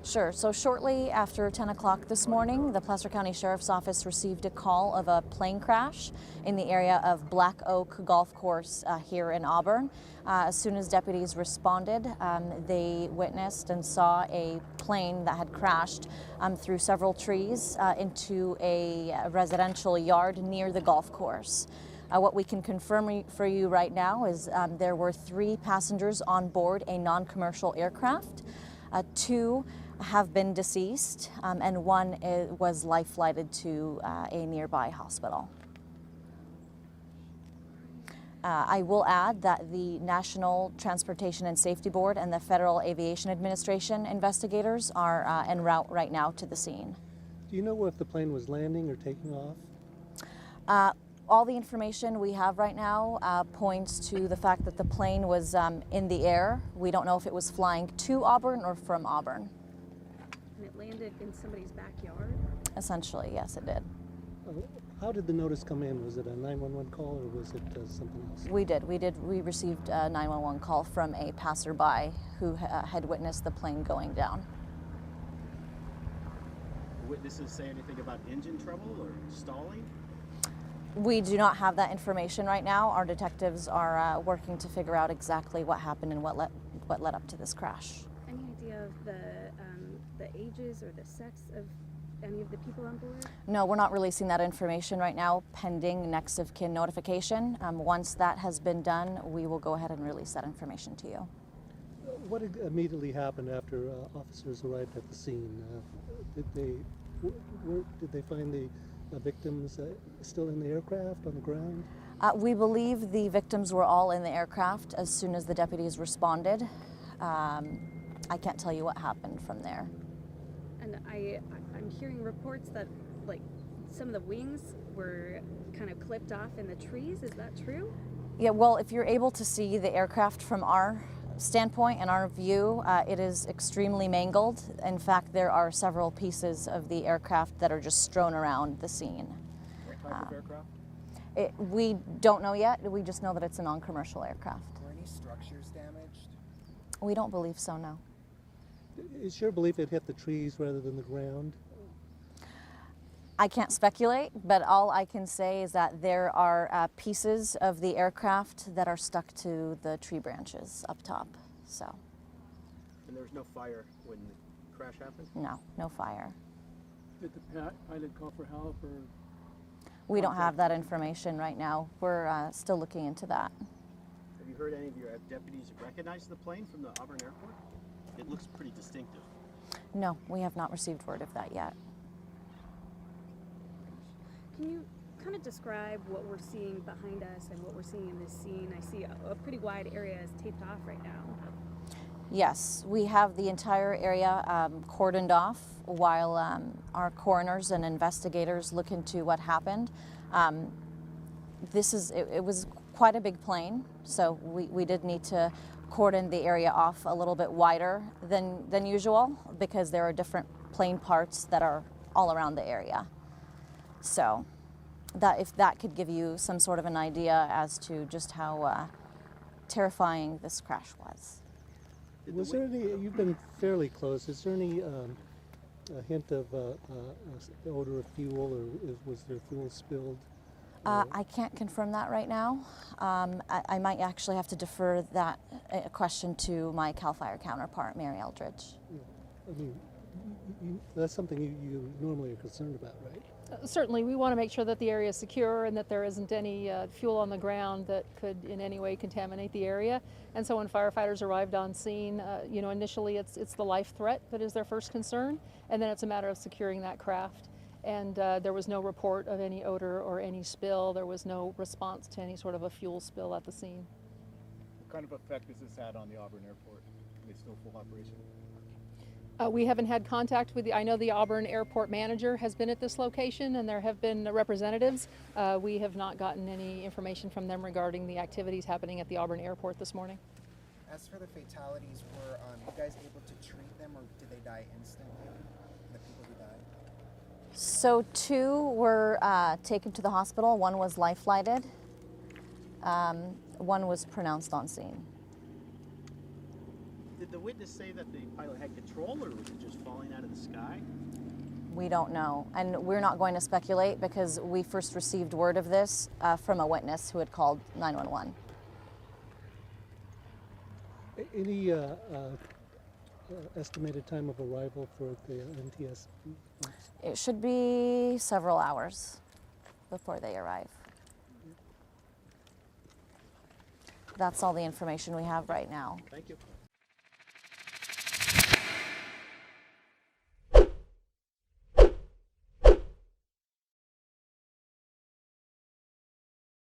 Sure. So shortly after 10 o'clock this morning, the Placer County Sheriff's Office received a call of a plane crash in the area of Black Oak Golf Course here in Auburn. As soon as deputies responded, they witnessed and saw a plane that had crashed through several trees into a residential yard near the golf course. What we can confirm for you right now is there were 3 passengers on board a non-commercial aircraft. 2 have been deceased, and 1 was life flighted to a nearby hospital. I will add that the National Transportation and Safety Board and the Federal Aviation Administration investigators are en route right now to the scene. Do you know if the plane was landing or taking off? All the information we have right now points to the fact that the plane was in the air. We don't know if it was flying to Auburn or from Auburn. And it landed in somebody's backyard? Essentially, yes, it did. How did the notice come in? Was it a 911 call or was it something else? We received a 911 call from a passerby who had witnessed the plane going down. Witnesses say anything about engine trouble or stalling? We do not have that information right now. Our detectives are working to figure out exactly what happened and what led up to this crash. Any idea of the ages or the sex of any of the people on board? No, we're not releasing that information right now, pending next of kin notification. Once that has been done, we will go ahead and release that information to you. What immediately happened after officers arrived at the scene? Did they find the victims still in the aircraft, on the ground? We believe the victims were all in the aircraft as soon as the deputies responded. I can't tell you what happened from there. And I'm hearing reports that like some of the wings were kind of clipped off in the trees. Is that true? Yeah, well, if you're able to see the aircraft from our standpoint and our view, it is extremely mangled. In fact, there are several pieces of the aircraft that are just strewn around the scene. What type of aircraft? We don't know yet. We just know that it's a non-commercial aircraft. Were any structures damaged? We don't believe so, no. Is your belief it hit the trees rather than the ground? I can't speculate, but all I can say is that there are pieces of the aircraft that are stuck to the tree branches up top, so. And there was no fire when the crash happened? No, no fire. Did the pilot call for help or? We don't have that information right now. We're still looking into that. Have you heard any of your deputies recognize the plane from the Auburn airport? It looks pretty distinctive. No, we have not received word of that yet. Can you kind of describe what we're seeing behind us and what we're seeing in this scene? I see a pretty wide area is taped off right now. Yes, we have the entire area cordoned off while our coroners and investigators look into what happened. It was quite a big plane, so we did need to cordon the area off a little bit wider than usual because there are different plane parts that are all around the area. So if that could give you some sort of an idea as to just how terrifying this crash was. Was there any, you've been fairly close, is there any hint of the odor of fuel or was there fuel spilled? I can't confirm that right now. I might actually have to defer that question to my CAL FIRE counterpart, Mary Eldridge. Yeah. I mean, that's something you normally are concerned about, right? Certainly, we want to make sure that the area is secure and that there isn't any fuel on the ground that could in any way contaminate the area. And so when firefighters arrived on scene, initially it's the life threat that is their first concern, and then it's a matter of securing that craft. And there was no report of any odor or any spill. There was no response to any sort of a fuel spill at the scene. What kind of effect has this had on the Auburn airport? Are they still full operation? We haven't had contact with I know the Auburn airport manager has been at this location and there have been representatives. We have not gotten any information from them regarding the activities happening at the Auburn airport this morning. As for the fatalities, were you guys able to treat them or did they die instantly, the people who died? So 2 were taken to the hospital. 1 was life flighted. 1 was pronounced on scene. Did the witness say that the pilot had control or was it just falling die? We don't know, and we're not going to speculate because we first received word of this from a witness who had called 911. Any estimated time of arrival for the NTSB? It should be several hours before they arrive. That's all the information we have right now. Thank you.